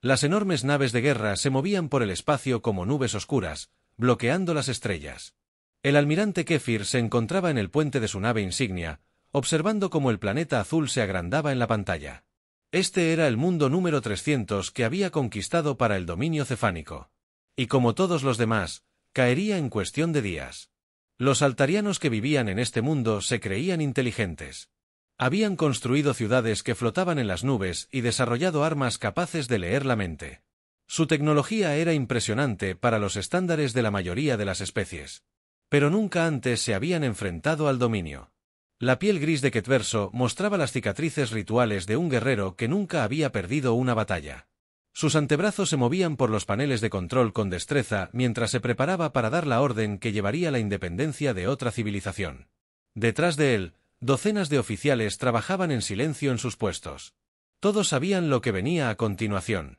Las enormes naves de guerra se movían por el espacio como nubes oscuras, bloqueando las estrellas. El almirante Kefir se encontraba en el puente de su nave insignia, observando cómo el planeta azul se agrandaba en la pantalla. Este era el mundo número 300 que había conquistado para el dominio cefánico. Y como todos los demás, caería en cuestión de días. Los altarianos que vivían en este mundo se creían inteligentes. Habían construido ciudades que flotaban en las nubes y desarrollado armas capaces de leer la mente. Su tecnología era impresionante para los estándares de la mayoría de las especies. Pero nunca antes se habían enfrentado al dominio. La piel gris de Ketverso mostraba las cicatrices rituales de un guerrero que nunca había perdido una batalla. Sus antebrazos se movían por los paneles de control con destreza mientras se preparaba para dar la orden que llevaría la independencia de otra civilización. Detrás de él, docenas de oficiales trabajaban en silencio en sus puestos. Todos sabían lo que venía a continuación.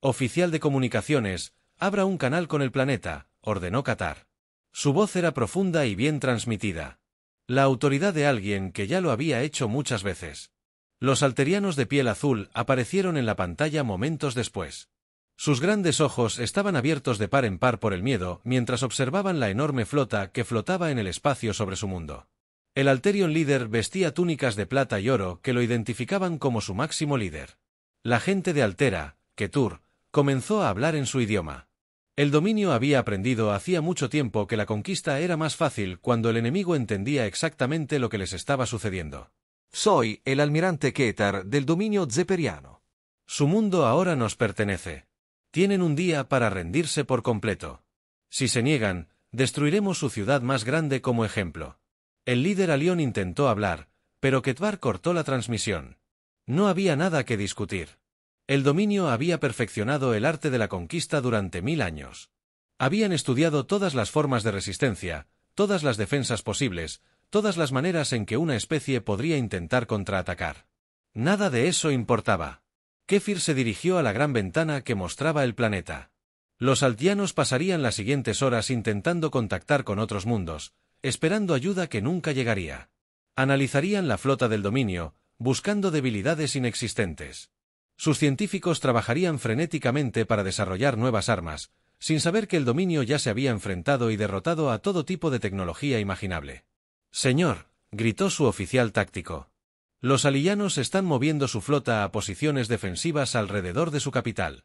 «Oficial de comunicaciones, abra un canal con el planeta», ordenó Qatar. Su voz era profunda y bien transmitida. La autoridad de alguien que ya lo había hecho muchas veces. Los alterianos de piel azul aparecieron en la pantalla momentos después. Sus grandes ojos estaban abiertos de par en par por el miedo mientras observaban la enorme flota que flotaba en el espacio sobre su mundo. El Alterion líder vestía túnicas de plata y oro que lo identificaban como su máximo líder. La gente de Altera, Ketur, comenzó a hablar en su idioma. El dominio había aprendido hacía mucho tiempo que la conquista era más fácil cuando el enemigo entendía exactamente lo que les estaba sucediendo. Soy el almirante Ketar del dominio zeperiano. Su mundo ahora nos pertenece. Tienen un día para rendirse por completo. Si se niegan, destruiremos su ciudad más grande como ejemplo. El líder Alión intentó hablar, pero Ketvar cortó la transmisión. No había nada que discutir. El dominio había perfeccionado el arte de la conquista durante 1000 años. Habían estudiado todas las formas de resistencia, todas las defensas posibles, todas las maneras en que una especie podría intentar contraatacar. Nada de eso importaba. Kefir se dirigió a la gran ventana que mostraba el planeta. Los altianos pasarían las siguientes horas intentando contactar con otros mundos, esperando ayuda que nunca llegaría. Analizarían la flota del dominio, buscando debilidades inexistentes. Sus científicos trabajarían frenéticamente para desarrollar nuevas armas, sin saber que el dominio ya se había enfrentado y derrotado a todo tipo de tecnología imaginable. «Señor», gritó su oficial táctico. «Los alianos están moviendo su flota a posiciones defensivas alrededor de su capital».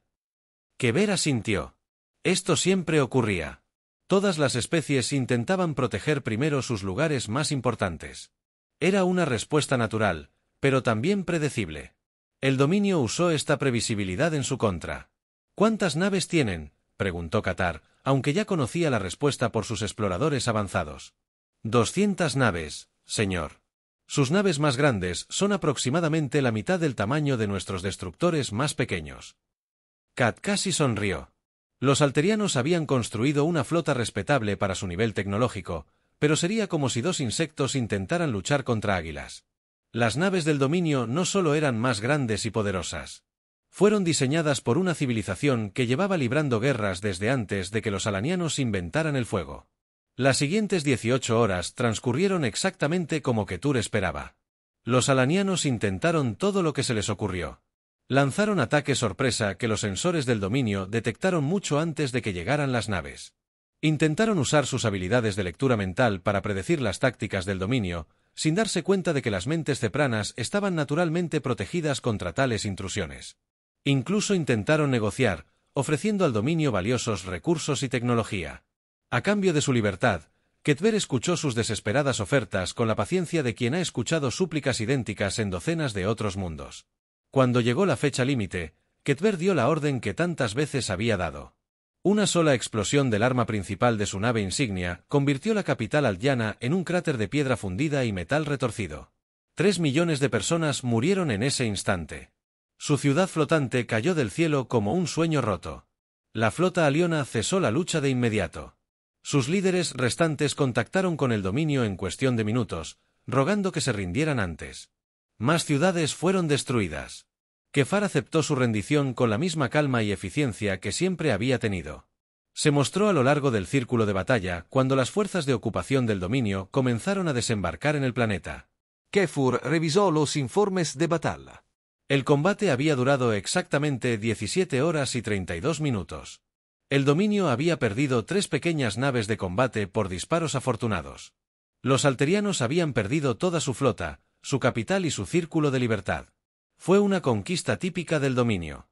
Kever asintió. Esto siempre ocurría. Todas las especies intentaban proteger primero sus lugares más importantes. Era una respuesta natural, pero también predecible. El dominio usó esta previsibilidad en su contra. «¿Cuántas naves tienen?», preguntó Qatar, aunque ya conocía la respuesta por sus exploradores avanzados. 200 naves, señor. Sus naves más grandes son aproximadamente la mitad del tamaño de nuestros destructores más pequeños. Kat casi sonrió. Los alterianos habían construido una flota respetable para su nivel tecnológico, pero sería como si dos insectos intentaran luchar contra águilas. Las naves del dominio no solo eran más grandes y poderosas. Fueron diseñadas por una civilización que llevaba librando guerras desde antes de que los alanianos inventaran el fuego. Las siguientes 18 horas transcurrieron exactamente como Ketur esperaba. Los alanianos intentaron todo lo que se les ocurrió. Lanzaron ataques sorpresa que los sensores del dominio detectaron mucho antes de que llegaran las naves. Intentaron usar sus habilidades de lectura mental para predecir las tácticas del dominio, sin darse cuenta de que las mentes cepranas estaban naturalmente protegidas contra tales intrusiones. Incluso intentaron negociar, ofreciendo al dominio valiosos recursos y tecnología. A cambio de su libertad, Ketver escuchó sus desesperadas ofertas con la paciencia de quien ha escuchado súplicas idénticas en docenas de otros mundos. Cuando llegó la fecha límite, Ketver dio la orden que tantas veces había dado. Una sola explosión del arma principal de su nave insignia convirtió la capital aldeana en un cráter de piedra fundida y metal retorcido. 3 millones de personas murieron en ese instante. Su ciudad flotante cayó del cielo como un sueño roto. La flota aliona cesó la lucha de inmediato. Sus líderes restantes contactaron con el dominio en cuestión de minutos, rogando que se rindieran antes. Más ciudades fueron destruidas. Kefar aceptó su rendición con la misma calma y eficiencia que siempre había tenido. Se mostró a lo largo del círculo de batalla cuando las fuerzas de ocupación del dominio comenzaron a desembarcar en el planeta. Kefur revisó los informes de batalla. El combate había durado exactamente 17 horas y 32 minutos. El dominio había perdido 3 pequeñas naves de combate por disparos afortunados. Los alterianos habían perdido toda su flota, su capital y su círculo de libertad. Fue una conquista típica del dominio.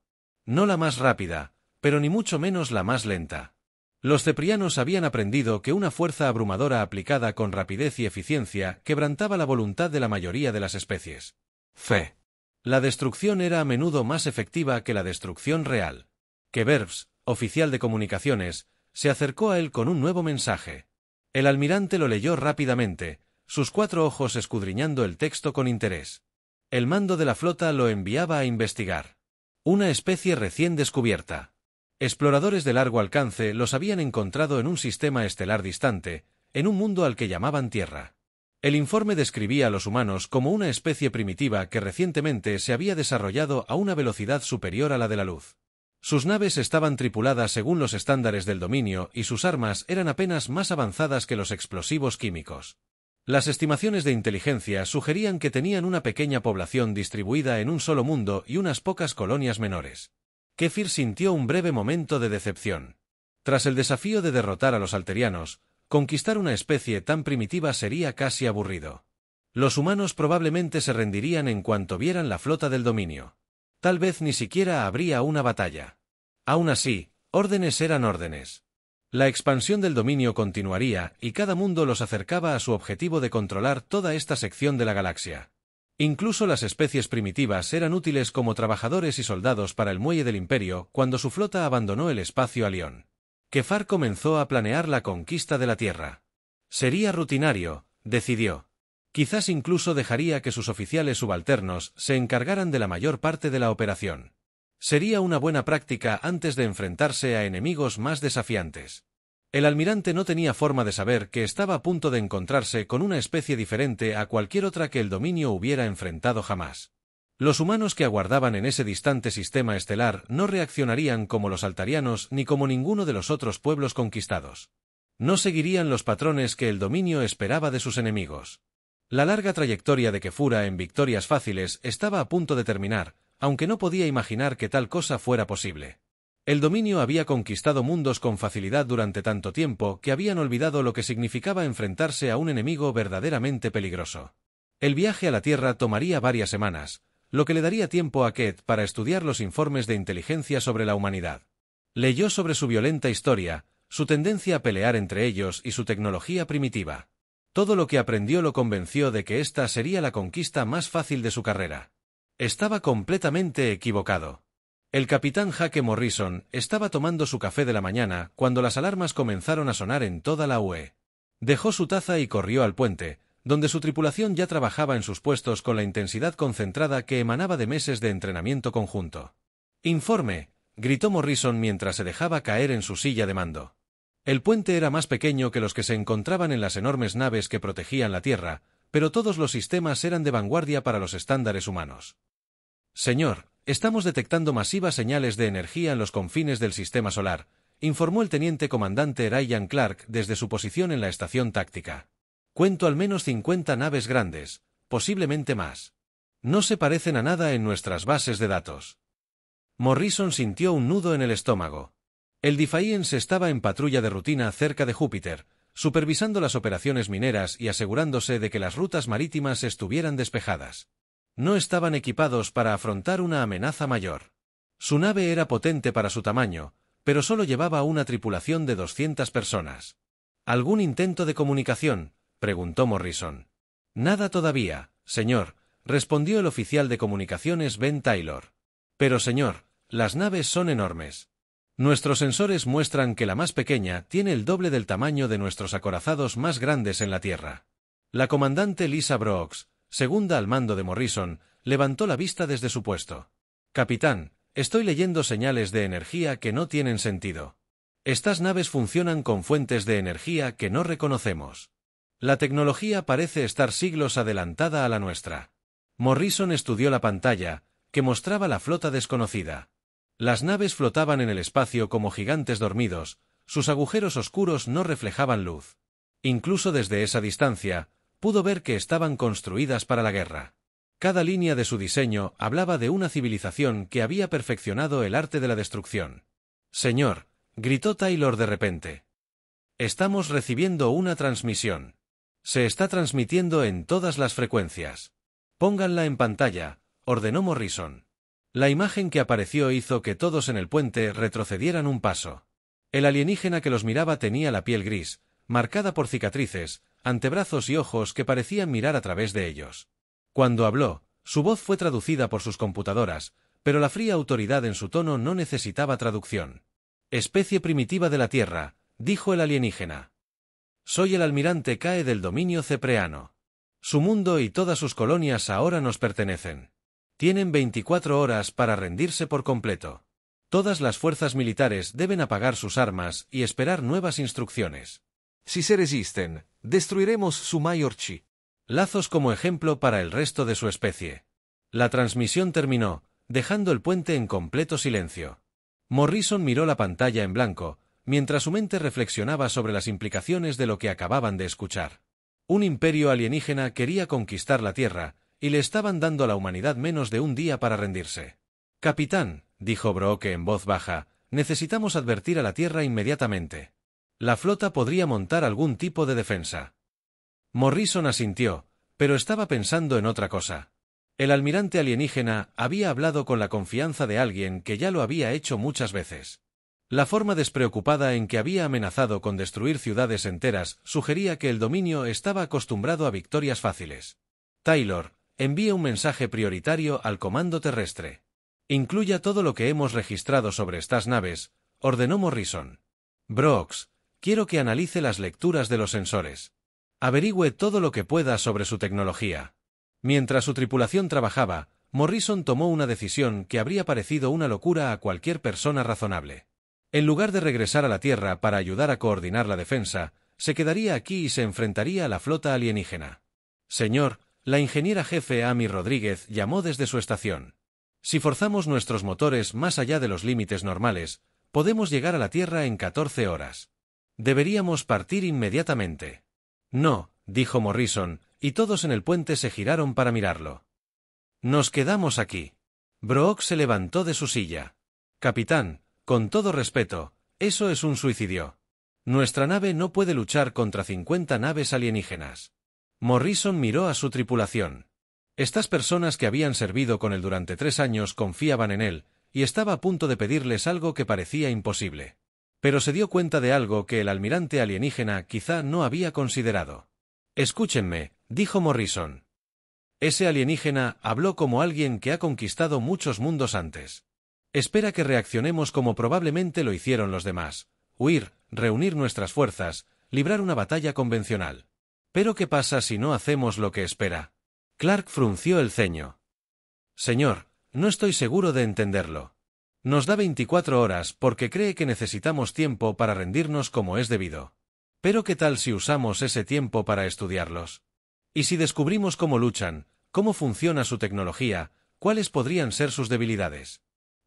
No la más rápida, pero ni mucho menos la más lenta. Los ceprianos habían aprendido que una fuerza abrumadora aplicada con rapidez y eficiencia quebrantaba la voluntad de la mayoría de las especies. Fe. La destrucción era a menudo más efectiva que la destrucción real. Queverbs, oficial de comunicaciones, se acercó a él con un nuevo mensaje. El almirante lo leyó rápidamente, sus 4 ojos escudriñando el texto con interés. El mando de la flota lo enviaba a investigar. Una especie recién descubierta. Exploradores de largo alcance los habían encontrado en un sistema estelar distante, en un mundo al que llamaban Tierra. El informe describía a los humanos como una especie primitiva que recientemente se había desarrollado a una velocidad superior a la de la luz. Sus naves estaban tripuladas según los estándares del dominio y sus armas eran apenas más avanzadas que los explosivos químicos. Las estimaciones de inteligencia sugerían que tenían una pequeña población distribuida en un solo mundo y unas pocas colonias menores. Kefir sintió un breve momento de decepción. Tras el desafío de derrotar a los alterianos, conquistar una especie tan primitiva sería casi aburrido. Los humanos probablemente se rendirían en cuanto vieran la flota del dominio. Tal vez ni siquiera habría una batalla. Aún así, órdenes eran órdenes. La expansión del dominio continuaría y cada mundo los acercaba a su objetivo de controlar toda esta sección de la galaxia. Incluso las especies primitivas eran útiles como trabajadores y soldados para el muelle del Imperio cuando su flota abandonó el espacio Alión. Kefar comenzó a planear la conquista de la Tierra. Sería rutinario, decidió. Quizás incluso dejaría que sus oficiales subalternos se encargaran de la mayor parte de la operación. Sería una buena práctica antes de enfrentarse a enemigos más desafiantes. El almirante no tenía forma de saber que estaba a punto de encontrarse con una especie diferente a cualquier otra que el dominio hubiera enfrentado jamás. Los humanos que aguardaban en ese distante sistema estelar no reaccionarían como los altarianos ni como ninguno de los otros pueblos conquistados. No seguirían los patrones que el dominio esperaba de sus enemigos. La larga trayectoria de Kefura en victorias fáciles estaba a punto de terminar, aunque no podía imaginar que tal cosa fuera posible. El dominio había conquistado mundos con facilidad durante tanto tiempo que habían olvidado lo que significaba enfrentarse a un enemigo verdaderamente peligroso. El viaje a la Tierra tomaría varias semanas, lo que le daría tiempo a Ket para estudiar los informes de inteligencia sobre la humanidad. Leyó sobre su violenta historia, su tendencia a pelear entre ellos y su tecnología primitiva. Todo lo que aprendió lo convenció de que esta sería la conquista más fácil de su carrera. Estaba completamente equivocado. El capitán Jake Morrison estaba tomando su café de la mañana cuando las alarmas comenzaron a sonar en toda la UE. Dejó su taza y corrió al puente, donde su tripulación ya trabajaba en sus puestos con la intensidad concentrada que emanaba de meses de entrenamiento conjunto. «Informe», gritó Morrison mientras se dejaba caer en su silla de mando. El puente era más pequeño que los que se encontraban en las enormes naves que protegían la Tierra, pero todos los sistemas eran de vanguardia para los estándares humanos. «Señor, estamos detectando masivas señales de energía en los confines del sistema solar», informó el teniente comandante Ryan Clark desde su posición en la estación táctica. «Cuento al menos 50 naves grandes, posiblemente más. No se parecen a nada en nuestras bases de datos». Morrison sintió un nudo en el estómago. El Defiance estaba en patrulla de rutina cerca de Júpiter, supervisando las operaciones mineras y asegurándose de que las rutas marítimas estuvieran despejadas. No estaban equipados para afrontar una amenaza mayor. Su nave era potente para su tamaño, pero solo llevaba una tripulación de 200 personas. ¿Algún intento de comunicación?, preguntó Morrison. «Nada todavía, señor», respondió el oficial de comunicaciones Ben Taylor. «Pero señor, las naves son enormes. Nuestros sensores muestran que la más pequeña tiene el doble del tamaño de nuestros acorazados más grandes en la Tierra». La comandante Lisa Brooks, segunda al mando de Morrison, levantó la vista desde su puesto. «Capitán, estoy leyendo señales de energía que no tienen sentido. Estas naves funcionan con fuentes de energía que no reconocemos. La tecnología parece estar siglos adelantada a la nuestra». Morrison estudió la pantalla, que mostraba la flota desconocida. Las naves flotaban en el espacio como gigantes dormidos, sus agujeros oscuros no reflejaban luz. Incluso desde esa distancia, pudo ver que estaban construidas para la guerra. Cada línea de su diseño hablaba de una civilización que había perfeccionado el arte de la destrucción. Señor, gritó Taylor de repente. Estamos recibiendo una transmisión. Se está transmitiendo en todas las frecuencias. Pónganla en pantalla, ordenó Morrison. La imagen que apareció hizo que todos en el puente retrocedieran un paso. El alienígena que los miraba tenía la piel gris, marcada por cicatrices, antebrazos y ojos que parecían mirar a través de ellos. Cuando habló, su voz fue traducida por sus computadoras, pero la fría autoridad en su tono no necesitaba traducción. Especie primitiva de la Tierra, dijo el alienígena. Soy el almirante Cae del dominio cepreano. Su mundo y todas sus colonias ahora nos pertenecen. Tienen 24 horas para rendirse por completo. Todas las fuerzas militares deben apagar sus armas y esperar nuevas instrucciones. Si se resisten, destruiremos su Mayor Chi. Lazos como ejemplo para el resto de su especie. La transmisión terminó, dejando el puente en completo silencio. Morrison miró la pantalla en blanco, mientras su mente reflexionaba sobre las implicaciones de lo que acababan de escuchar. Un imperio alienígena quería conquistar la Tierra, y le estaban dando a la humanidad menos de un día para rendirse. Capitán, dijo Brooke en voz baja, necesitamos advertir a la Tierra inmediatamente. La flota podría montar algún tipo de defensa. Morrison asintió, pero estaba pensando en otra cosa. El almirante alienígena había hablado con la confianza de alguien que ya lo había hecho muchas veces. La forma despreocupada en que había amenazado con destruir ciudades enteras sugería que el dominio estaba acostumbrado a victorias fáciles. Taylor, envíe un mensaje prioritario al comando terrestre. Incluya todo lo que hemos registrado sobre estas naves, ordenó Morrison. Brooks, quiero que analice las lecturas de los sensores. Averigüe todo lo que pueda sobre su tecnología. Mientras su tripulación trabajaba, Morrison tomó una decisión que habría parecido una locura a cualquier persona razonable. En lugar de regresar a la Tierra para ayudar a coordinar la defensa, se quedaría aquí y se enfrentaría a la flota alienígena. Señor, la ingeniera jefe Amy Rodríguez llamó desde su estación. Si forzamos nuestros motores más allá de los límites normales, podemos llegar a la Tierra en 14 horas. Deberíamos partir inmediatamente. No, dijo Morrison, y todos en el puente se giraron para mirarlo. Nos quedamos aquí. Brooke se levantó de su silla. Capitán, con todo respeto, eso es un suicidio. Nuestra nave no puede luchar contra 50 naves alienígenas. Morrison miró a su tripulación. Estas personas que habían servido con él durante 3 años confiaban en él, y estaba a punto de pedirles algo que parecía imposible. Pero se dio cuenta de algo que el almirante alienígena quizá no había considerado. Escúchenme, dijo Morrison. Ese alienígena habló como alguien que ha conquistado muchos mundos antes. Espera que reaccionemos como probablemente lo hicieron los demás. Huir, reunir nuestras fuerzas, librar una batalla convencional. ¿Pero qué pasa si no hacemos lo que espera? Clark frunció el ceño. Señor, no estoy seguro de entenderlo. Nos da 24 horas porque cree que necesitamos tiempo para rendirnos como es debido. Pero ¿qué tal si usamos ese tiempo para estudiarlos? ¿Y si descubrimos cómo luchan, cómo funciona su tecnología, cuáles podrían ser sus debilidades?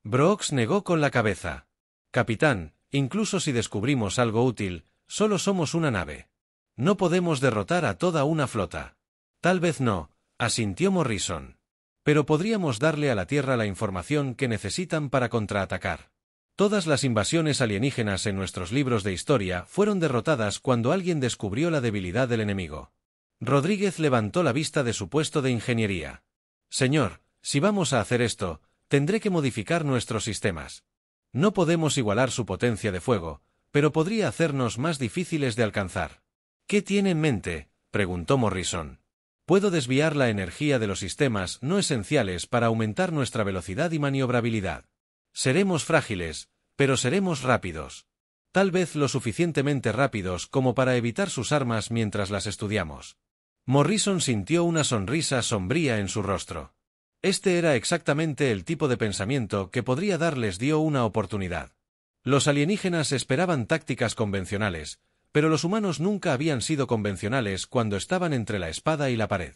Brooks negó con la cabeza. Capitán, incluso si descubrimos algo útil, solo somos una nave. No podemos derrotar a toda una flota. Tal vez no, asintió Morrison. Pero podríamos darle a la Tierra la información que necesitan para contraatacar. Todas las invasiones alienígenas en nuestros libros de historia fueron derrotadas cuando alguien descubrió la debilidad del enemigo. Rodríguez levantó la vista de su puesto de ingeniería. Señor, si vamos a hacer esto, tendré que modificar nuestros sistemas. No podemos igualar su potencia de fuego, pero podría hacernos más difíciles de alcanzar. ¿Qué tiene en mente?, preguntó Morrison. Puedo desviar la energía de los sistemas no esenciales para aumentar nuestra velocidad y maniobrabilidad. Seremos frágiles, pero seremos rápidos. Tal vez lo suficientemente rápidos como para evitar sus armas mientras las estudiamos. Morrison sintió una sonrisa sombría en su rostro. Este era exactamente el tipo de pensamiento que podría darles una oportunidad. Los alienígenas esperaban tácticas convencionales, pero los humanos nunca habían sido convencionales cuando estaban entre la espada y la pared.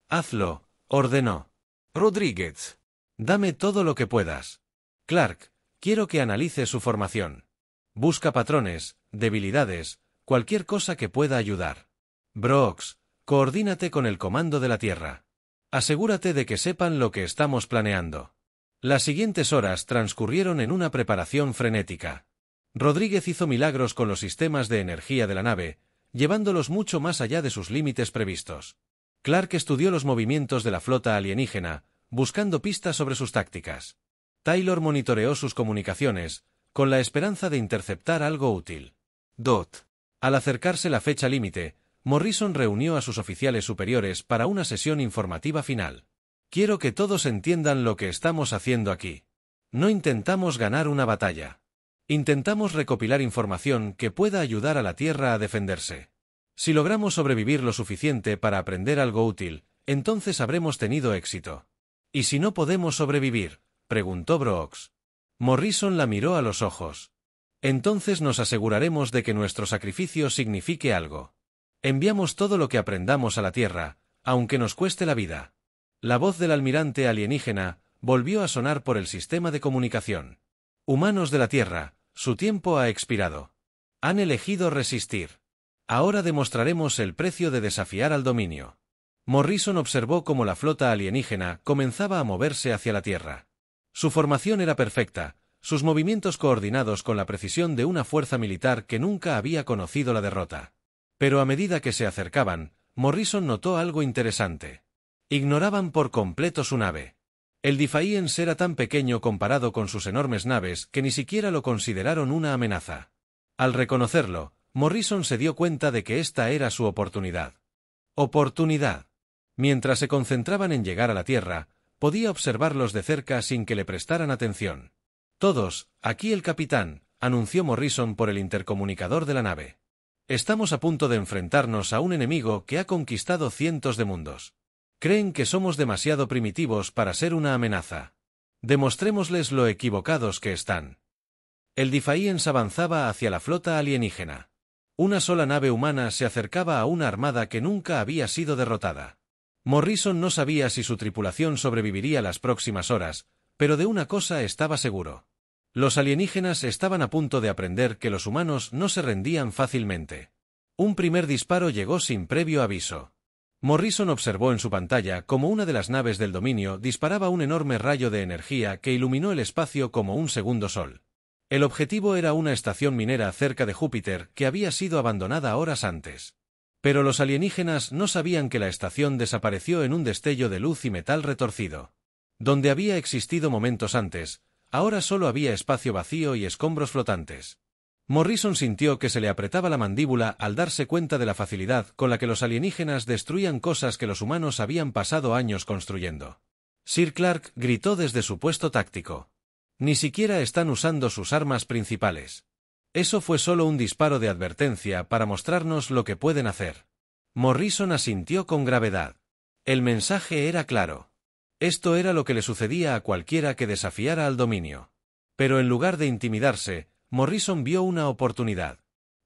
Hazlo, ordenó. Rodríguez. Dame todo lo que puedas. Clark, quiero que analice su formación. Busca patrones, debilidades, cualquier cosa que pueda ayudar. Brooks, coordínate con el comando de la Tierra. Asegúrate de que sepan lo que estamos planeando. Las siguientes horas transcurrieron en una preparación frenética. Rodríguez hizo milagros con los sistemas de energía de la nave, llevándolos mucho más allá de sus límites previstos. Clark estudió los movimientos de la flota alienígena, buscando pistas sobre sus tácticas. Taylor monitoreó sus comunicaciones, con la esperanza de interceptar algo útil. Al acercarse la fecha límite, Morrison reunió a sus oficiales superiores para una sesión informativa final. Quiero que todos entiendan lo que estamos haciendo aquí. No intentamos ganar una batalla. Intentamos recopilar información que pueda ayudar a la Tierra a defenderse. Si logramos sobrevivir lo suficiente para aprender algo útil, entonces habremos tenido éxito. ¿Y si no podemos sobrevivir?, preguntó Brooks. Morrison la miró a los ojos. Entonces nos aseguraremos de que nuestro sacrificio signifique algo. Enviamos todo lo que aprendamos a la Tierra, aunque nos cueste la vida. La voz del almirante alienígena volvió a sonar por el sistema de comunicación. Humanos de la Tierra, su tiempo ha expirado. Han elegido resistir. Ahora demostraremos el precio de desafiar al dominio. Morrison observó cómo la flota alienígena comenzaba a moverse hacia la Tierra. Su formación era perfecta, sus movimientos coordinados con la precisión de una fuerza militar que nunca había conocido la derrota. Pero a medida que se acercaban, Morrison notó algo interesante. Ignoraban por completo su nave. El Defiance era tan pequeño comparado con sus enormes naves que ni siquiera lo consideraron una amenaza. Al reconocerlo, Morrison se dio cuenta de que esta era su oportunidad. Oportunidad. Mientras se concentraban en llegar a la Tierra, podía observarlos de cerca sin que le prestaran atención. Todos, aquí el capitán, anunció Morrison por el intercomunicador de la nave. Estamos a punto de enfrentarnos a un enemigo que ha conquistado cientos de mundos. Creen que somos demasiado primitivos para ser una amenaza. Demostrémosles lo equivocados que están. El Defiance avanzaba hacia la flota alienígena. Una sola nave humana se acercaba a una armada que nunca había sido derrotada. Morrison no sabía si su tripulación sobreviviría las próximas horas, pero de una cosa estaba seguro. Los alienígenas estaban a punto de aprender que los humanos no se rendían fácilmente. Un primer disparo llegó sin previo aviso. Morrison observó en su pantalla cómo una de las naves del dominio disparaba un enorme rayo de energía que iluminó el espacio como un segundo sol. El objetivo era una estación minera cerca de Júpiter que había sido abandonada horas antes. Pero los alienígenas no sabían que la estación desapareció en un destello de luz y metal retorcido. Donde había existido momentos antes, ahora solo había espacio vacío y escombros flotantes. Morrison sintió que se le apretaba la mandíbula al darse cuenta de la facilidad con la que los alienígenas destruían cosas que los humanos habían pasado años construyendo. Sir Clark gritó desde su puesto táctico. Ni siquiera están usando sus armas principales. Eso fue solo un disparo de advertencia para mostrarnos lo que pueden hacer. Morrison asintió con gravedad. El mensaje era claro. Esto era lo que le sucedía a cualquiera que desafiara al dominio. Pero en lugar de intimidarse, Morrison vio una oportunidad.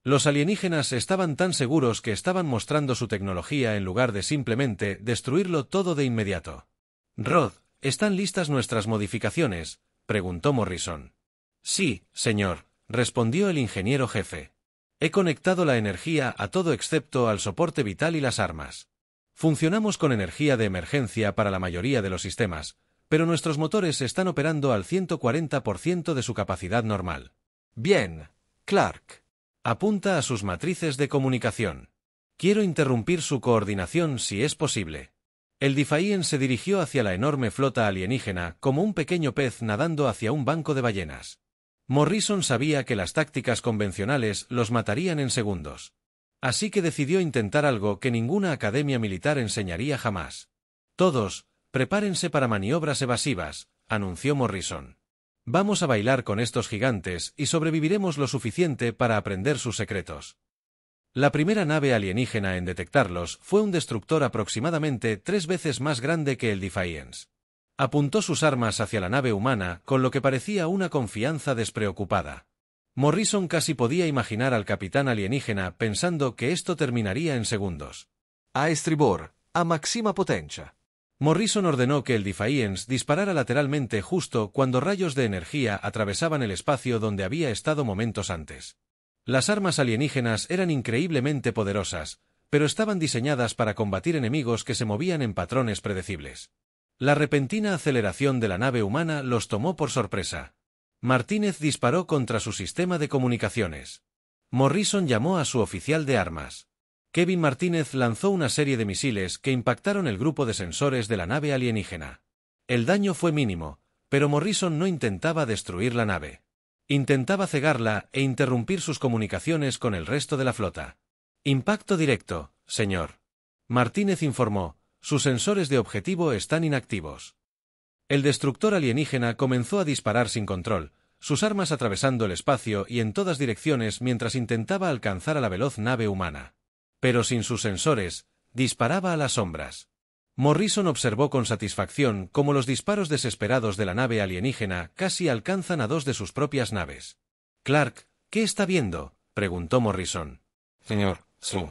Los alienígenas estaban tan seguros que estaban mostrando su tecnología en lugar de simplemente destruirlo todo de inmediato. «Rod, ¿están listas nuestras modificaciones?», preguntó Morrison. «Sí, señor», respondió el ingeniero jefe. «He conectado la energía a todo excepto al soporte vital y las armas. Funcionamos con energía de emergencia para la mayoría de los sistemas, pero nuestros motores están operando al 140% de su capacidad normal». Bien, Clark. Apunta a sus matrices de comunicación. Quiero interrumpir su coordinación si es posible. El Defiance se dirigió hacia la enorme flota alienígena como un pequeño pez nadando hacia un banco de ballenas. Morrison sabía que las tácticas convencionales los matarían en segundos. Así que decidió intentar algo que ninguna academia militar enseñaría jamás. «Todos, prepárense para maniobras evasivas», anunció Morrison. «Vamos a bailar con estos gigantes y sobreviviremos lo suficiente para aprender sus secretos». La primera nave alienígena en detectarlos fue un destructor aproximadamente 3 veces más grande que el Defiance. Apuntó sus armas hacia la nave humana con lo que parecía una confianza despreocupada. Morrison casi podía imaginar al capitán alienígena pensando que esto terminaría en segundos. A estribor, a máxima potencia. Morrison ordenó que el Defiance disparara lateralmente justo cuando rayos de energía atravesaban el espacio donde había estado momentos antes. Las armas alienígenas eran increíblemente poderosas, pero estaban diseñadas para combatir enemigos que se movían en patrones predecibles. La repentina aceleración de la nave humana los tomó por sorpresa. Martínez disparó contra su sistema de comunicaciones. Morrison llamó a su oficial de armas. Kevin Martínez lanzó una serie de misiles que impactaron el grupo de sensores de la nave alienígena. El daño fue mínimo, pero Morrison no intentaba destruir la nave. Intentaba cegarla e interrumpir sus comunicaciones con el resto de la flota. Impacto directo, señor. Martínez informó, sus sensores de objetivo están inactivos. El destructor alienígena comenzó a disparar sin control, sus armas atravesando el espacio y en todas direcciones mientras intentaba alcanzar a la veloz nave humana. Pero sin sus sensores, disparaba a las sombras. Morrison observó con satisfacción cómo los disparos desesperados de la nave alienígena casi alcanzan a dos de sus propias naves. «Clark, ¿qué está viendo?», preguntó Morrison. Señor, sí.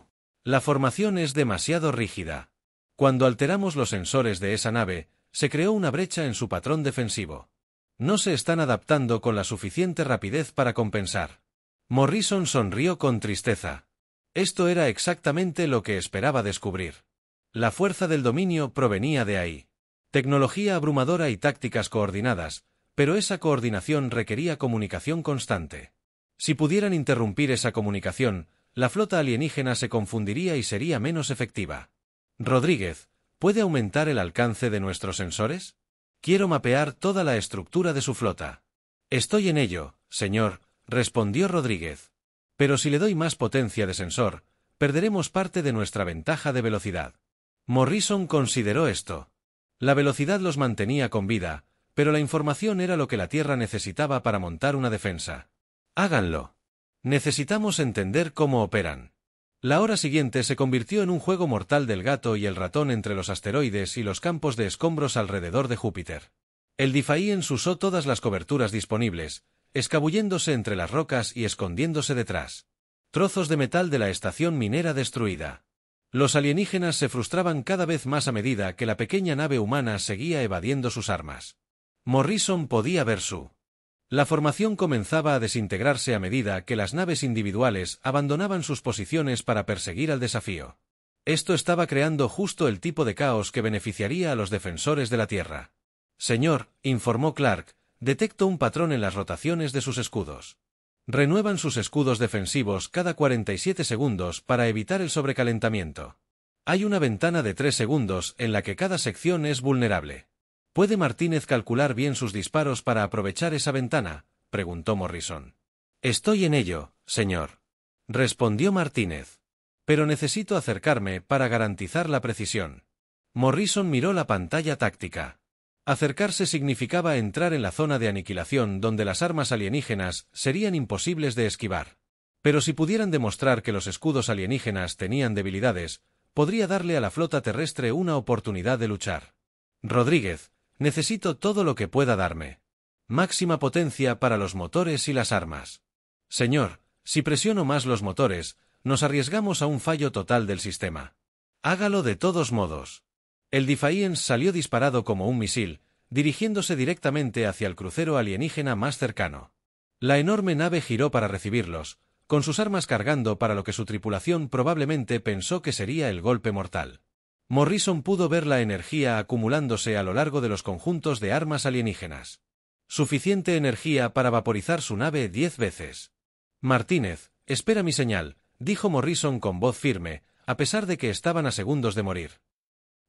La formación es demasiado rígida. Cuando alteramos los sensores de esa nave, se creó una brecha en su patrón defensivo. No se están adaptando con la suficiente rapidez para compensar. Morrison sonrió con tristeza. Esto era exactamente lo que esperaba descubrir. La fuerza del dominio provenía de ahí. Tecnología abrumadora y tácticas coordinadas, pero esa coordinación requería comunicación constante. Si pudieran interrumpir esa comunicación, la flota alienígena se confundiría y sería menos efectiva. Rodríguez, ¿puede aumentar el alcance de nuestros sensores? Quiero mapear toda la estructura de su flota. Estoy en ello, señor, respondió Rodríguez. Pero si le doy más potencia de sensor, perderemos parte de nuestra ventaja de velocidad. Morrison consideró esto. La velocidad los mantenía con vida, pero la información era lo que la Tierra necesitaba para montar una defensa. Háganlo. Necesitamos entender cómo operan. La hora siguiente se convirtió en un juego mortal del gato y el ratón entre los asteroides y los campos de escombros alrededor de Júpiter. El Defiance usó todas las coberturas disponibles, escabulléndose entre las rocas y escondiéndose detrás. Trozos de metal de la estación minera destruida. Los alienígenas se frustraban cada vez más a medida que la pequeña nave humana seguía evadiendo sus armas. Morrison podía ver La formación comenzaba a desintegrarse a medida que las naves individuales abandonaban sus posiciones para perseguir al desafío. Esto estaba creando justo el tipo de caos que beneficiaría a los defensores de la Tierra. Señor, informó Clark, detecto un patrón en las rotaciones de sus escudos. Renuevan sus escudos defensivos cada 47 segundos para evitar el sobrecalentamiento. Hay una ventana de 3 segundos en la que cada sección es vulnerable. ¿Puede Martínez calcular bien sus disparos para aprovechar esa ventana?, preguntó Morrison. Estoy en ello, señor, respondió Martínez. Pero necesito acercarme para garantizar la precisión. Morrison miró la pantalla táctica. Acercarse significaba entrar en la zona de aniquilación donde las armas alienígenas serían imposibles de esquivar. Pero si pudieran demostrar que los escudos alienígenas tenían debilidades, podría darle a la flota terrestre una oportunidad de luchar. Rodríguez, necesito todo lo que pueda darme. Máxima potencia para los motores y las armas. Señor, si presiono más los motores, nos arriesgamos a un fallo total del sistema. Hágalo de todos modos. El Defiance salió disparado como un misil, dirigiéndose directamente hacia el crucero alienígena más cercano. La enorme nave giró para recibirlos, con sus armas cargando para lo que su tripulación probablemente pensó que sería el golpe mortal. Morrison pudo ver la energía acumulándose a lo largo de los conjuntos de armas alienígenas. Suficiente energía para vaporizar su nave 10 veces. Martínez, espera mi señal, dijo Morrison con voz firme, a pesar de que estaban a segundos de morir.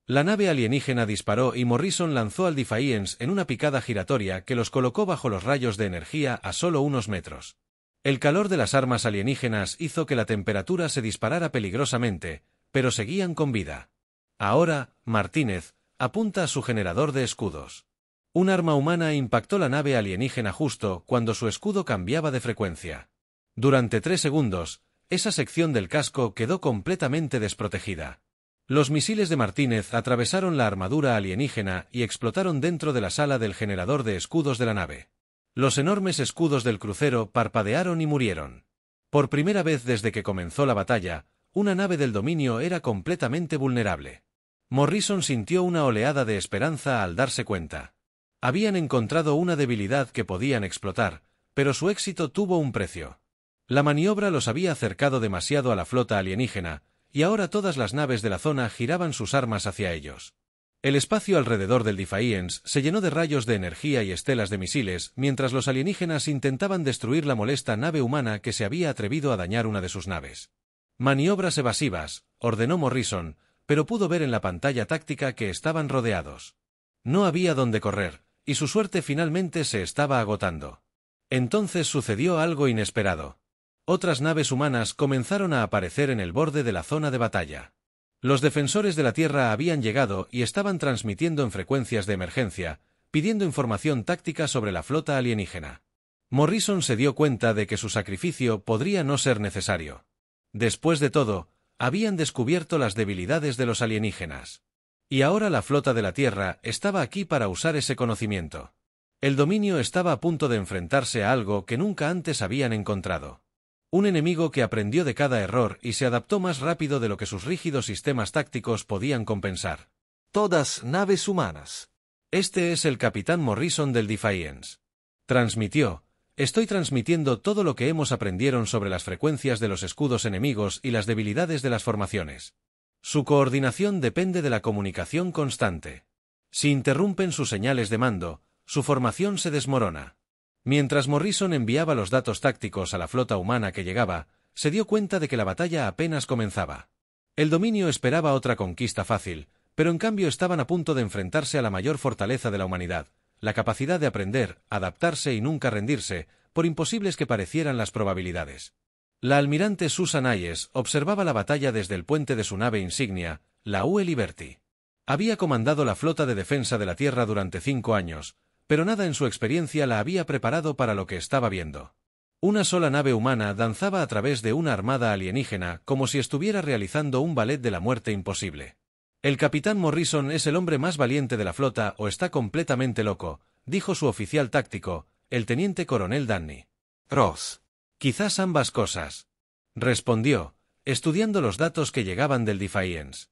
La nave alienígena disparó y Morrison lanzó al Defiance en una picada giratoria que los colocó bajo los rayos de energía a solo unos metros. El calor de las armas alienígenas hizo que la temperatura se disparara peligrosamente, pero seguían con vida. Ahora, Martínez, apunta a su generador de escudos. Un arma humana impactó la nave alienígena justo cuando su escudo cambiaba de frecuencia. Durante 3 segundos, esa sección del casco quedó completamente desprotegida. Los misiles de Martínez atravesaron la armadura alienígena y explotaron dentro de la sala del generador de escudos de la nave. Los enormes escudos del crucero parpadearon y murieron. Por primera vez desde que comenzó la batalla, una nave del dominio era completamente vulnerable. Morrison sintió una oleada de esperanza al darse cuenta. Habían encontrado una debilidad que podían explotar, pero su éxito tuvo un precio. La maniobra los había acercado demasiado a la flota alienígena, y ahora todas las naves de la zona giraban sus armas hacia ellos. El espacio alrededor del Defiance se llenó de rayos de energía y estelas de misiles, mientras los alienígenas intentaban destruir la molesta nave humana que se había atrevido a dañar una de sus naves. Maniobras evasivas, ordenó Morrison, pero pudo ver en la pantalla táctica que estaban rodeados. No había dónde correr, y su suerte finalmente se estaba agotando. Entonces sucedió algo inesperado. Otras naves humanas comenzaron a aparecer en el borde de la zona de batalla. Los defensores de la Tierra habían llegado y estaban transmitiendo en frecuencias de emergencia, pidiendo información táctica sobre la flota alienígena. Morrison se dio cuenta de que su sacrificio podría no ser necesario. Después de todo, habían descubierto las debilidades de los alienígenas. Y ahora la flota de la Tierra estaba aquí para usar ese conocimiento. El dominio estaba a punto de enfrentarse a algo que nunca antes habían encontrado. Un enemigo que aprendió de cada error y se adaptó más rápido de lo que sus rígidos sistemas tácticos podían compensar. Todas naves humanas. Este es el capitán Morrison del Defiance. Transmitió. Estoy transmitiendo todo lo que hemos aprendido sobre las frecuencias de los escudos enemigos y las debilidades de las formaciones. Su coordinación depende de la comunicación constante. Si interrumpen sus señales de mando, su formación se desmorona. Mientras Morrison enviaba los datos tácticos a la flota humana que llegaba, se dio cuenta de que la batalla apenas comenzaba. El dominio esperaba otra conquista fácil, pero en cambio estaban a punto de enfrentarse a la mayor fortaleza de la humanidad, la capacidad de aprender, adaptarse y nunca rendirse, por imposibles que parecieran las probabilidades. La almirante Susan Hayes observaba la batalla desde el puente de su nave insignia, la UE Liberty. Había comandado la flota de defensa de la Tierra durante 5 años, pero nada en su experiencia la había preparado para lo que estaba viendo. Una sola nave humana danzaba a través de una armada alienígena como si estuviera realizando un ballet de la muerte imposible. El capitán Morrison es el hombre más valiente de la flota o está completamente loco, dijo su oficial táctico, el teniente coronel Danny. Ross. Quizás ambas cosas. Respondió, estudiando los datos que llegaban del Defiance.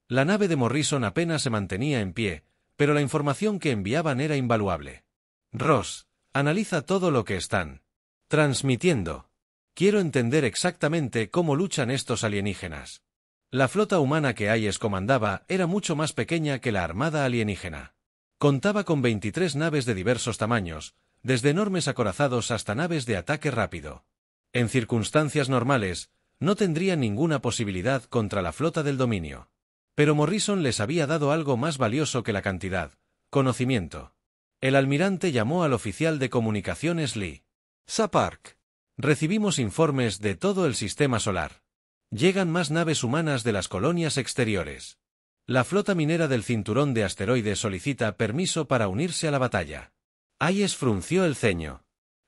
La nave de Morrison apenas se mantenía en pie, pero la información que enviaban era invaluable. Ross, analiza todo lo que están transmitiendo. Quiero entender exactamente cómo luchan estos alienígenas. La flota humana que Hayes comandaba era mucho más pequeña que la armada alienígena. Contaba con 23 naves de diversos tamaños, desde enormes acorazados hasta naves de ataque rápido. En circunstancias normales, no tendrían ninguna posibilidad contra la flota del dominio. Pero Morrison les había dado algo más valioso que la cantidad: conocimiento. El almirante llamó al oficial de comunicaciones Lee. Sapark. Recibimos informes de todo el sistema solar. Llegan más naves humanas de las colonias exteriores. La flota minera del cinturón de asteroides solicita permiso para unirse a la batalla. Hayes frunció el ceño.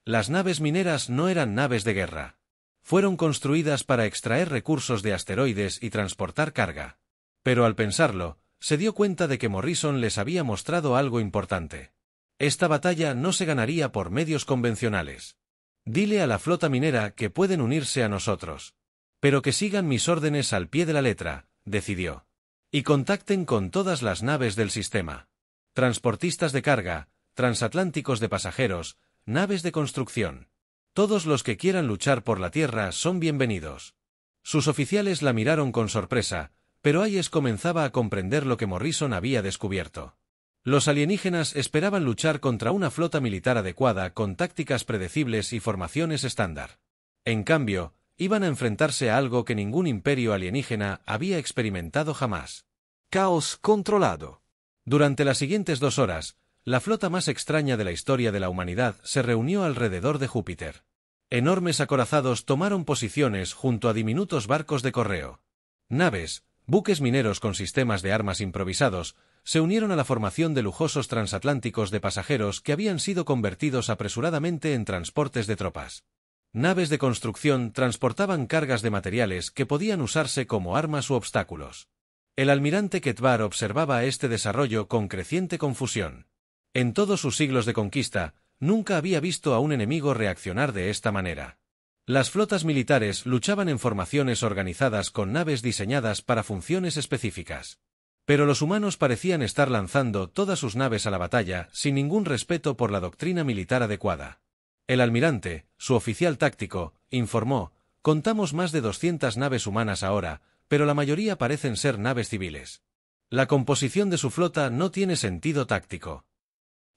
Las naves mineras no eran naves de guerra. Fueron construidas para extraer recursos de asteroides y transportar carga. Pero al pensarlo, se dio cuenta de que Morrison les había mostrado algo importante. Esta batalla no se ganaría por medios convencionales. Dile a la flota minera que pueden unirse a nosotros. Pero que sigan mis órdenes al pie de la letra, decidió. Y contacten con todas las naves del sistema. Transportistas de carga, transatlánticos de pasajeros, naves de construcción. Todos los que quieran luchar por la Tierra son bienvenidos. Sus oficiales la miraron con sorpresa, pero Hayes comenzaba a comprender lo que Morrison había descubierto. Los alienígenas esperaban luchar contra una flota militar adecuada con tácticas predecibles y formaciones estándar. En cambio, iban a enfrentarse a algo que ningún imperio alienígena había experimentado jamás. Caos controlado. Durante las siguientes 2 horas, la flota más extraña de la historia de la humanidad se reunió alrededor de Júpiter. Enormes acorazados tomaron posiciones junto a diminutos barcos de correo. Naves, buques mineros con sistemas de armas improvisados, se unieron a la formación de lujosos transatlánticos de pasajeros que habían sido convertidos apresuradamente en transportes de tropas. Naves de construcción transportaban cargas de materiales que podían usarse como armas u obstáculos. El almirante Ketvar observaba este desarrollo con creciente confusión. En todos sus siglos de conquista, nunca había visto a un enemigo reaccionar de esta manera. Las flotas militares luchaban en formaciones organizadas con naves diseñadas para funciones específicas. Pero los humanos parecían estar lanzando todas sus naves a la batalla sin ningún respeto por la doctrina militar adecuada. El almirante, su oficial táctico, informó: contamos más de 200 naves humanas ahora, pero la mayoría parecen ser naves civiles. La composición de su flota no tiene sentido táctico.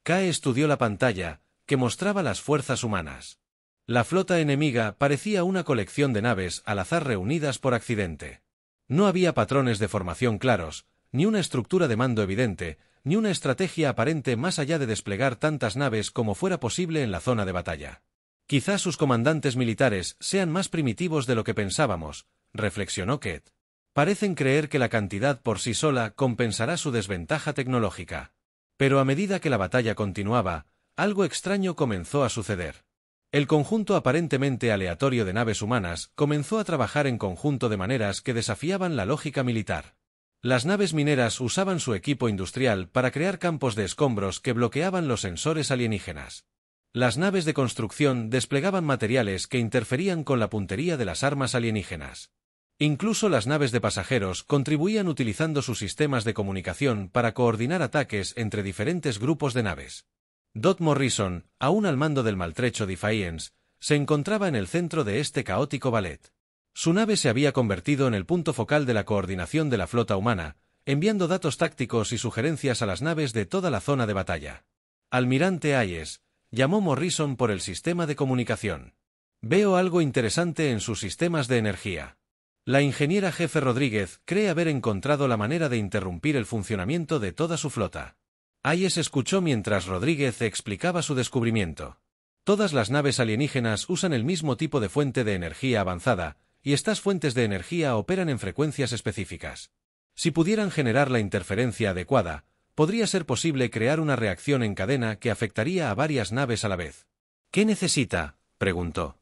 Kae estudió la pantalla, que mostraba las fuerzas humanas. La flota enemiga parecía una colección de naves al azar reunidas por accidente. No había patrones de formación claros, ni una estructura de mando evidente, ni una estrategia aparente más allá de desplegar tantas naves como fuera posible en la zona de batalla. Quizás sus comandantes militares sean más primitivos de lo que pensábamos, reflexionó Ket. Parecen creer que la cantidad por sí sola compensará su desventaja tecnológica. Pero a medida que la batalla continuaba, algo extraño comenzó a suceder. El conjunto aparentemente aleatorio de naves humanas comenzó a trabajar en conjunto de maneras que desafiaban la lógica militar. Las naves mineras usaban su equipo industrial para crear campos de escombros que bloqueaban los sensores alienígenas. Las naves de construcción desplegaban materiales que interferían con la puntería de las armas alienígenas. Incluso las naves de pasajeros contribuían utilizando sus sistemas de comunicación para coordinar ataques entre diferentes grupos de naves. Dot Morrison, aún al mando del maltrecho Defiance, se encontraba en el centro de este caótico ballet. Su nave se había convertido en el punto focal de la coordinación de la flota humana, enviando datos tácticos y sugerencias a las naves de toda la zona de batalla. Almirante Hayes, llamó Morrison por el sistema de comunicación. Veo algo interesante en sus sistemas de energía. La ingeniera jefe Rodríguez cree haber encontrado la manera de interrumpir el funcionamiento de toda su flota. Hayes escuchó mientras Rodríguez explicaba su descubrimiento. Todas las naves alienígenas usan el mismo tipo de fuente de energía avanzada, y estas fuentes de energía operan en frecuencias específicas. Si pudieran generar la interferencia adecuada, podría ser posible crear una reacción en cadena que afectaría a varias naves a la vez. ¿Qué necesita?, preguntó.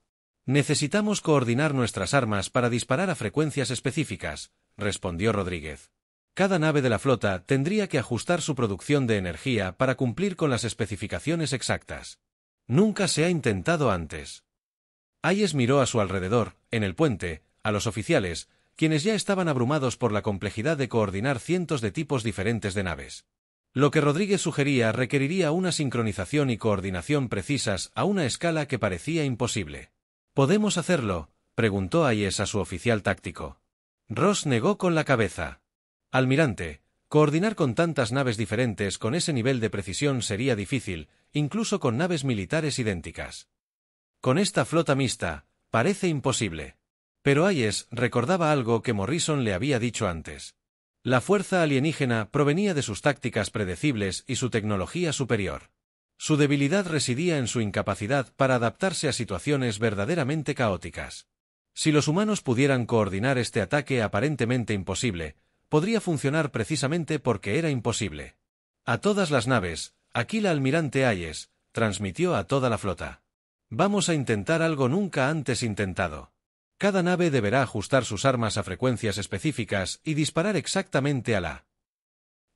Necesitamos coordinar nuestras armas para disparar a frecuencias específicas, respondió Rodríguez. Cada nave de la flota tendría que ajustar su producción de energía para cumplir con las especificaciones exactas. Nunca se ha intentado antes. Hayes miró a su alrededor, en el puente, a los oficiales, quienes ya estaban abrumados por la complejidad de coordinar cientos de tipos diferentes de naves. Lo que Rodríguez sugería requeriría una sincronización y coordinación precisas a una escala que parecía imposible. ¿Podemos hacerlo?, preguntó Hayes a su oficial táctico. Ross negó con la cabeza. Almirante, coordinar con tantas naves diferentes con ese nivel de precisión sería difícil, incluso con naves militares idénticas. Con esta flota mixta, parece imposible. Pero Hayes recordaba algo que Morrison le había dicho antes. La fuerza alienígena provenía de sus tácticas predecibles y su tecnología superior. Su debilidad residía en su incapacidad para adaptarse a situaciones verdaderamente caóticas. Si los humanos pudieran coordinar este ataque aparentemente imposible, podría funcionar precisamente porque era imposible. A todas las naves, aquí la almirante Hayes, transmitió a toda la flota. Vamos a intentar algo nunca antes intentado. Cada nave deberá ajustar sus armas a frecuencias específicas y disparar exactamente a la.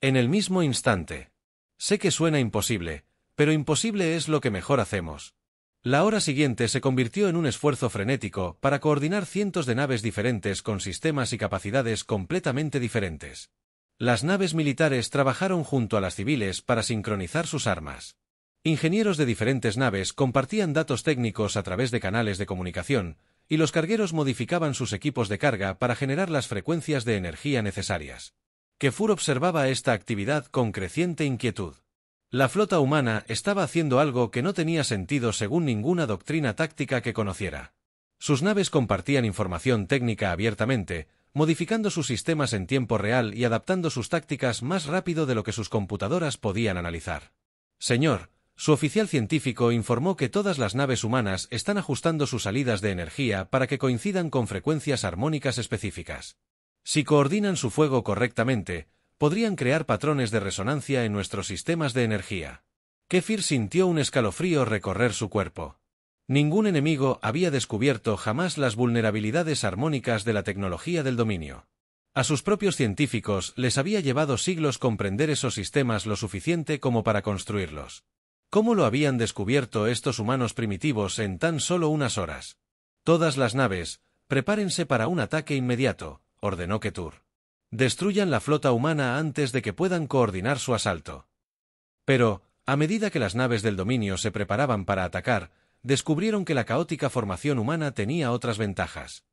En el mismo instante. Sé que suena imposible, pero imposible es lo que mejor hacemos. La hora siguiente se convirtió en un esfuerzo frenético para coordinar cientos de naves diferentes con sistemas y capacidades completamente diferentes. Las naves militares trabajaron junto a las civiles para sincronizar sus armas. Ingenieros de diferentes naves compartían datos técnicos a través de canales de comunicación, y los cargueros modificaban sus equipos de carga para generar las frecuencias de energía necesarias. Kefur observaba esta actividad con creciente inquietud. La flota humana estaba haciendo algo que no tenía sentido según ninguna doctrina táctica que conociera. Sus naves compartían información técnica abiertamente, modificando sus sistemas en tiempo real y adaptando sus tácticas más rápido de lo que sus computadoras podían analizar. Señor, su oficial científico informó que todas las naves humanas están ajustando sus salidas de energía para que coincidan con frecuencias armónicas específicas. Si coordinan su fuego correctamente, podrían crear patrones de resonancia en nuestros sistemas de energía. Kefir sintió un escalofrío recorrer su cuerpo. Ningún enemigo había descubierto jamás las vulnerabilidades armónicas de la tecnología del dominio. A sus propios científicos les había llevado siglos comprender esos sistemas lo suficiente como para construirlos. ¿Cómo lo habían descubierto estos humanos primitivos en tan solo unas horas? Todas las naves, prepárense para un ataque inmediato, ordenó Ketur. Destruyan la flota humana antes de que puedan coordinar su asalto. Pero, a medida que las naves del dominio se preparaban para atacar, descubrieron que la caótica formación humana tenía otras ventajas.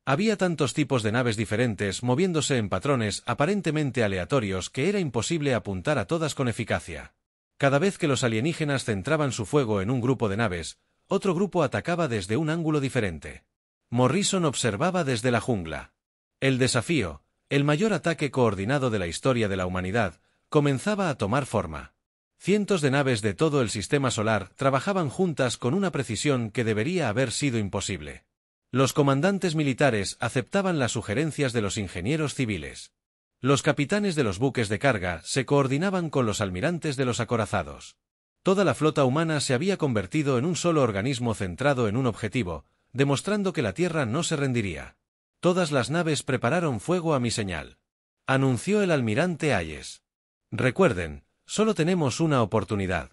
Había tantos tipos de naves diferentes moviéndose en patrones aparentemente aleatorios que era imposible apuntar a todas con eficacia. Cada vez que los alienígenas centraban su fuego en un grupo de naves, otro grupo atacaba desde un ángulo diferente. Morrison observaba desde la jungla. El desafío, el mayor ataque coordinado de la historia de la humanidad, comenzaba a tomar forma. Cientos de naves de todo el sistema solar trabajaban juntas con una precisión que debería haber sido imposible. Los comandantes militares aceptaban las sugerencias de los ingenieros civiles. Los capitanes de los buques de carga se coordinaban con los almirantes de los acorazados. Toda la flota humana se había convertido en un solo organismo centrado en un objetivo, demostrando que la Tierra no se rendiría. Todas las naves prepararon fuego a mi señal, anunció el almirante Hayes. Recuerden, solo tenemos una oportunidad.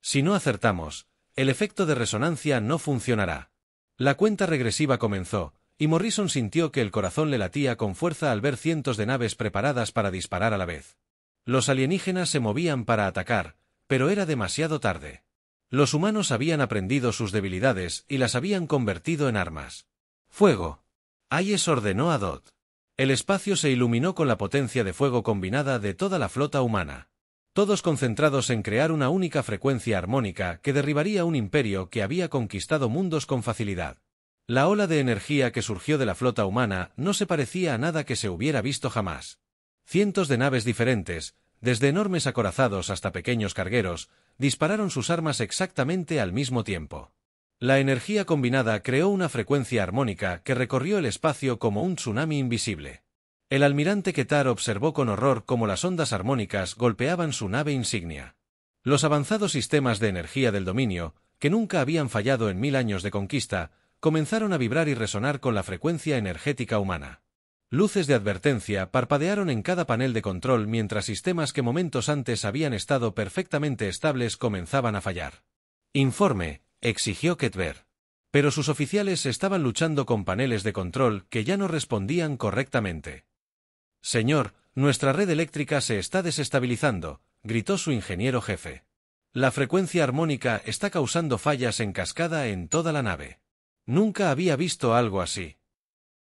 Si no acertamos, el efecto de resonancia no funcionará. La cuenta regresiva comenzó, y Morrison sintió que el corazón le latía con fuerza al ver cientos de naves preparadas para disparar a la vez. Los alienígenas se movían para atacar, pero era demasiado tarde. Los humanos habían aprendido sus debilidades y las habían convertido en armas. ¡Fuego! Hayes ordenó a Dodd. El espacio se iluminó con la potencia de fuego combinada de toda la flota humana. Todos concentrados en crear una única frecuencia armónica que derribaría un imperio que había conquistado mundos con facilidad. La ola de energía que surgió de la flota humana no se parecía a nada que se hubiera visto jamás. Cientos de naves diferentes, desde enormes acorazados hasta pequeños cargueros, dispararon sus armas exactamente al mismo tiempo. La energía combinada creó una frecuencia armónica que recorrió el espacio como un tsunami invisible. El almirante Ketar observó con horror cómo las ondas armónicas golpeaban su nave insignia. Los avanzados sistemas de energía del dominio, que nunca habían fallado en 1000 años de conquista, comenzaron a vibrar y resonar con la frecuencia energética humana. Luces de advertencia parpadearon en cada panel de control mientras sistemas que momentos antes habían estado perfectamente estables comenzaban a fallar. «Informe», exigió Ketver. Pero sus oficiales estaban luchando con paneles de control que ya no respondían correctamente. «Señor, nuestra red eléctrica se está desestabilizando», gritó su ingeniero jefe. «La frecuencia armónica está causando fallas en cascada en toda la nave». Nunca había visto algo así.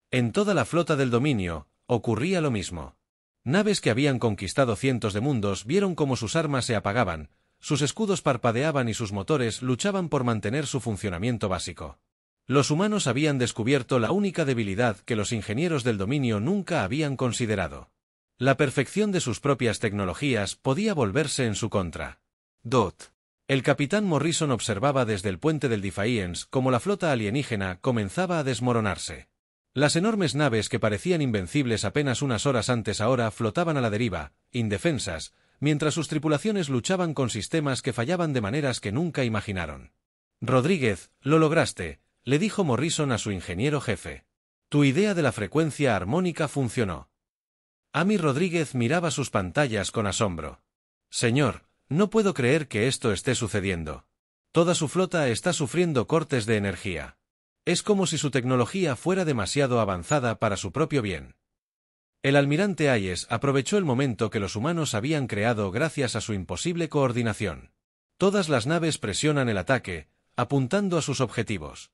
En toda la flota del dominio, ocurría lo mismo. Naves que habían conquistado cientos de mundos vieron cómo sus armas se apagaban, sus escudos parpadeaban y sus motores luchaban por mantener su funcionamiento básico. Los humanos habían descubierto la única debilidad que los ingenieros del dominio nunca habían considerado. La perfección de sus propias tecnologías podía volverse en su contra. Dot. El capitán Morrison observaba desde el puente del Defiance cómo la flota alienígena comenzaba a desmoronarse. Las enormes naves que parecían invencibles apenas unas horas antes ahora flotaban a la deriva, indefensas, mientras sus tripulaciones luchaban con sistemas que fallaban de maneras que nunca imaginaron. «Rodríguez, lo lograste», le dijo Morrison a su ingeniero jefe. «Tu idea de la frecuencia armónica funcionó». Amy Rodríguez miraba sus pantallas con asombro. «Señor, no puedo creer que esto esté sucediendo. Toda su flota está sufriendo cortes de energía. Es como si su tecnología fuera demasiado avanzada para su propio bien». El almirante Hayes aprovechó el momento que los humanos habían creado gracias a su imposible coordinación. Todas las naves presionan el ataque, apuntando a sus objetivos.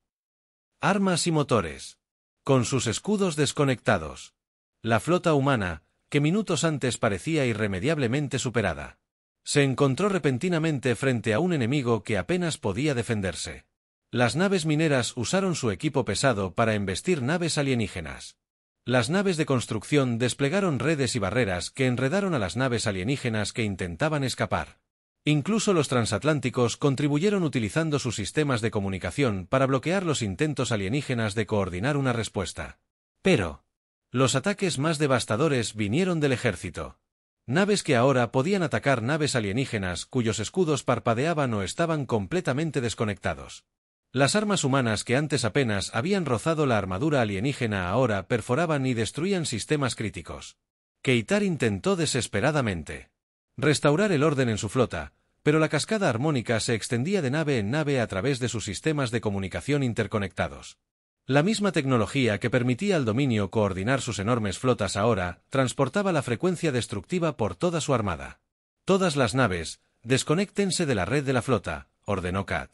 Armas y motores. Con sus escudos desconectados. La flota humana, que minutos antes parecía irremediablemente superada, se encontró repentinamente frente a un enemigo que apenas podía defenderse. Las naves mineras usaron su equipo pesado para embestir naves alienígenas. Las naves de construcción desplegaron redes y barreras que enredaron a las naves alienígenas que intentaban escapar. Incluso los transatlánticos contribuyeron utilizando sus sistemas de comunicación para bloquear los intentos alienígenas de coordinar una respuesta. Pero los ataques más devastadores vinieron del ejército. Naves que ahora podían atacar naves alienígenas cuyos escudos parpadeaban o estaban completamente desconectados. Las armas humanas que antes apenas habían rozado la armadura alienígena ahora perforaban y destruían sistemas críticos. Ketar intentó desesperadamente restaurar el orden en su flota, pero la cascada armónica se extendía de nave en nave a través de sus sistemas de comunicación interconectados. La misma tecnología que permitía al dominio coordinar sus enormes flotas ahora transportaba la frecuencia destructiva por toda su armada. «Todas las naves, desconéctense de la red de la flota», ordenó Kat.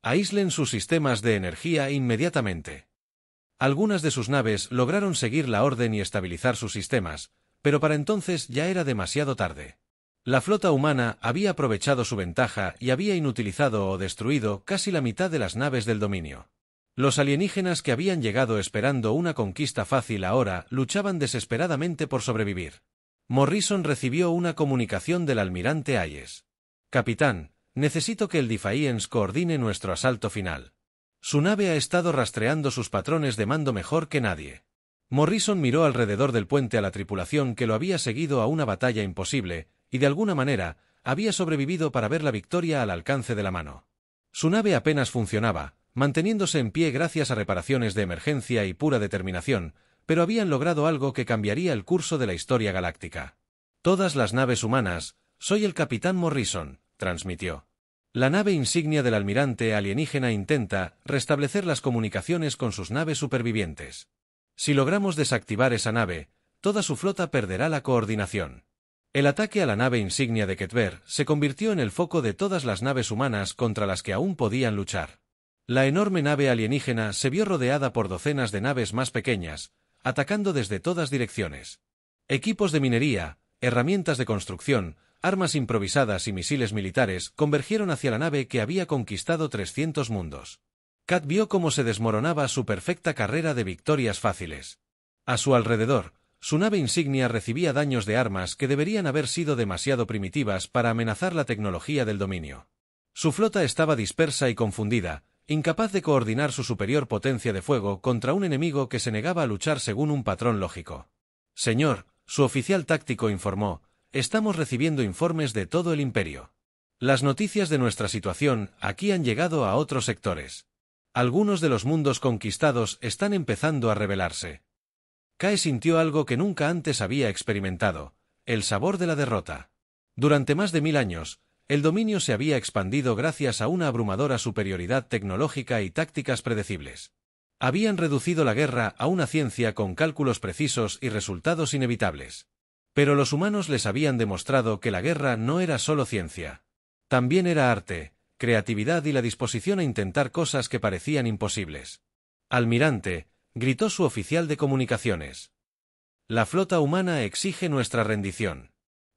«Aíslen sus sistemas de energía inmediatamente». Algunas de sus naves lograron seguir la orden y estabilizar sus sistemas, pero para entonces ya era demasiado tarde. La flota humana había aprovechado su ventaja y había inutilizado o destruido casi la mitad de las naves del dominio. Los alienígenas que habían llegado esperando una conquista fácil ahora luchaban desesperadamente por sobrevivir. Morrison recibió una comunicación del almirante Hayes. Capitán, necesito que el Defiance coordine nuestro asalto final. Su nave ha estado rastreando sus patrones de mando mejor que nadie. Morrison miró alrededor del puente a la tripulación que lo había seguido a una batalla imposible, y de alguna manera, había sobrevivido para ver la victoria al alcance de la mano. Su nave apenas funcionaba, manteniéndose en pie gracias a reparaciones de emergencia y pura determinación, pero habían logrado algo que cambiaría el curso de la historia galáctica. Todas las naves humanas, soy el capitán Morrison, transmitió. La nave insignia del almirante alienígena intenta restablecer las comunicaciones con sus naves supervivientes. Si logramos desactivar esa nave, toda su flota perderá la coordinación. El ataque a la nave insignia de Ketver se convirtió en el foco de todas las naves humanas contra las que aún podían luchar. La enorme nave alienígena se vio rodeada por docenas de naves más pequeñas, atacando desde todas direcciones. Equipos de minería, herramientas de construcción, armas improvisadas y misiles militares convergieron hacia la nave que había conquistado 300 mundos. Kat vio cómo se desmoronaba su perfecta carrera de victorias fáciles. A su alrededor, su nave insignia recibía daños de armas que deberían haber sido demasiado primitivas para amenazar la tecnología del dominio. Su flota estaba dispersa y confundida, incapaz de coordinar su superior potencia de fuego contra un enemigo que se negaba a luchar según un patrón lógico. Señor, su oficial táctico informó, estamos recibiendo informes de todo el imperio. Las noticias de nuestra situación aquí han llegado a otros sectores. Algunos de los mundos conquistados están empezando a rebelarse. Kae sintió algo que nunca antes había experimentado, el sabor de la derrota. Durante más de 1000 años, el dominio se había expandido gracias a una abrumadora superioridad tecnológica y tácticas predecibles. Habían reducido la guerra a una ciencia con cálculos precisos y resultados inevitables. Pero los humanos les habían demostrado que la guerra no era solo ciencia. También era arte, creatividad y la disposición a intentar cosas que parecían imposibles. Almirante, gritó su oficial de comunicaciones. La flota humana exige nuestra rendición.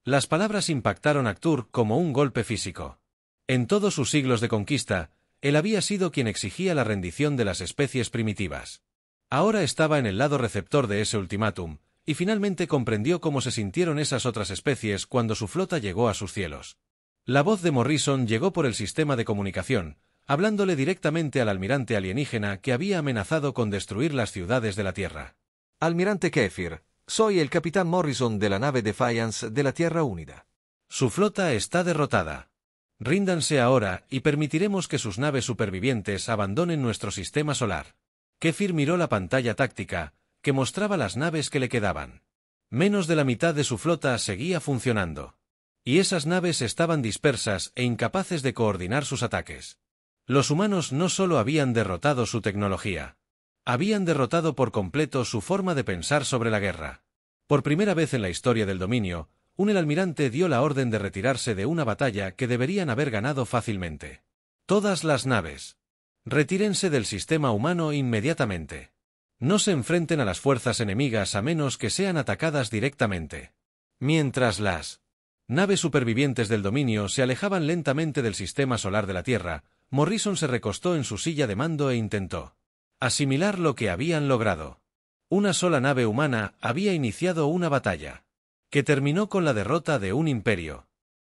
Las palabras impactaron a Cthulhu como un golpe físico. En todos sus siglos de conquista, él había sido quien exigía la rendición de las especies primitivas. Ahora estaba en el lado receptor de ese ultimátum, y finalmente comprendió cómo se sintieron esas otras especies cuando su flota llegó a sus cielos. La voz de Morrison llegó por el sistema de comunicación, hablándole directamente al almirante alienígena que había amenazado con destruir las ciudades de la Tierra. Almirante Kefir, soy el capitán Morrison de la nave Defiance de la Tierra Unida. Su flota está derrotada. Ríndanse ahora y permitiremos que sus naves supervivientes abandonen nuestro sistema solar. Kefir miró la pantalla táctica, que mostraba las naves que le quedaban. Menos de la mitad de su flota seguía funcionando. Y esas naves estaban dispersas e incapaces de coordinar sus ataques. Los humanos no solo habían derrotado su tecnología. Habían derrotado por completo su forma de pensar sobre la guerra. Por primera vez en la historia del dominio, el almirante dio la orden de retirarse de una batalla que deberían haber ganado fácilmente. Todas las naves. Retírense del sistema humano inmediatamente. No se enfrenten a las fuerzas enemigas a menos que sean atacadas directamente. Mientras las naves supervivientes del dominio se alejaban lentamente del sistema solar de la Tierra, Morrison se recostó en su silla de mando e intentó asimilar lo que habían logrado. Una sola nave humana había iniciado una batalla que terminó con la derrota de un imperio.